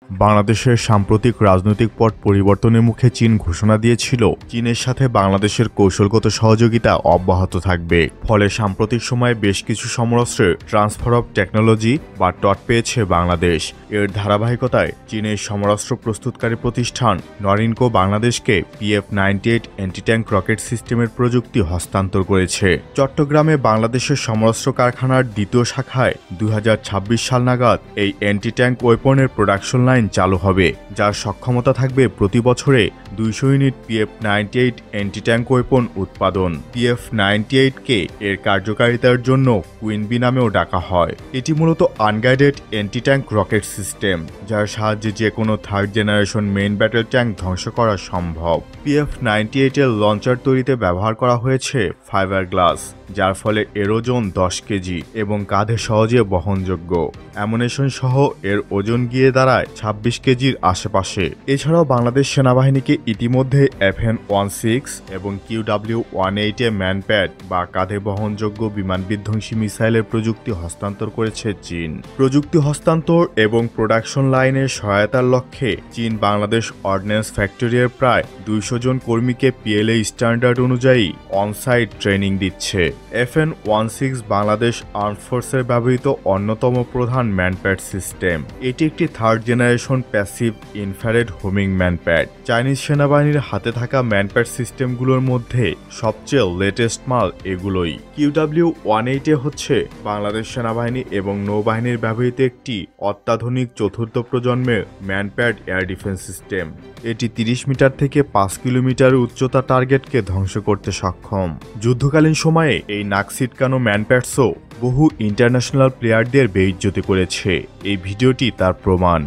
বাংলাদেশের সাম্প্রতিক রাজনৈতিক পট পরিবর্তনের মুখে চীন ঘোষণা দিয়েছিল চীনের সাথে বাংলাদেশের কৌশলগত সহযোগিতা অব্যাহত থাকবে। ফলে সাম্প্রতিক সময়ে বেশ কিছু সমরাস্ত্রের ট্রান্সফার অব টেকনোলজি বা টট পেয়েছে বাংলাদেশ। এর ধারাবাহিকতায় চীনের সমরাস্ত্র প্রস্তুতকারী প্রতিষ্ঠান নরিনকো বাংলাদেশকে PF-98 অ্যান্টি ট্যাঙ্ক রকেট সিস্টেমের প্রযুক্তি হস্তান্তর করেছে। চট্টগ্রামে বাংলাদেশের সমরাস্ত্র কারখানার দ্বিতীয় শাখায় 2026 সাল নাগাদ এই অ্যান্টি ট্যাঙ্ক ওয়েপনের প্রোডাকশন লাইন চালু হবে, যার সক্ষমতা থাকবে প্রতি বছরে 200 unit PF-98 anti tank weapon উৎপাদন। PF-98কে এর কার্যকারিতার জন্য কুইন বি নামেও ডাকা হয়। এটি মূলত unguided anti tank rocket system, যার সাহায্যে যে কোনো third generation main battle tank ধ্বংস করা সম্ভব। PF-98 এর লঞ্চার তৈরিতে ব্যবহার করা হয়েছে ফাইবার গ্লাস, যার ফলে এর ওজন 10 কেজি এবং কাঁধে সহজে বহনযোগ্য। অ্যামুনেশন সহ এর ওজন গিয়ে দাঁড়ায় 26 কেজির আশেপাশে। এছাড়াও বাংলাদেশ সেনাবাহিনীকে ইতিমধ্যে FN-16 এবং QW-18 ম্যানপ্যাড বা কাঁধে বহনযোগ্য বিমান বিধ্বংসী মিসাইলের প্রযুক্তি হস্তান্তর করেছে চীন। প্রযুক্তি হস্তান্তর এবং প্রোডাকশন লাইনের সহায়তার লক্ষ্যে চীন বাংলাদেশ অর্ডিন্যান্স ফ্যাক্টরির প্রায় 200 জন কর্মীকে PLA স্ট্যান্ডার্ড অনুযায়ী অনসাইট ট্রেনিং দিচ্ছে। FN-16 বাংলাদেশ আর্মড ফোর্সের ব্যবহৃত অন্যতম প্রধান ম্যানপ্যাড সিস্টেম। এটি একটি third generation passive infrared homing MANPAD. Chinese সেনাবাহিনীর হাতে থাকা ম্যানপ্যাড সিস্টেমগুলোর মধ্যে সবচেয়ে লেটেস্ট মাল এগুলোই। QW-18 হচ্ছে বাংলাদেশ সেনাবাহিনী এবং নৌবাহিনীর ব্যবহৃত একটি অত্যাধুনিক চতুর্থ প্রজন্মের ম্যানপ্যাড এয়ার ডিফেন্স সিস্টেম। এটি 30 মিটার থেকে 5 কিলোমিটার উচ্চতা টার্গেটকে ধ্বংস করতে সক্ষম। যুদ্ধকালীন সময়ে এই নাক ছিটকানো ম্যানপ্যাডসও বহু ইন্টারন্যাশনাল প্লেয়ারদের বেইজ্জতি করেছে। এই ভিডিওটি তার প্রমাণ।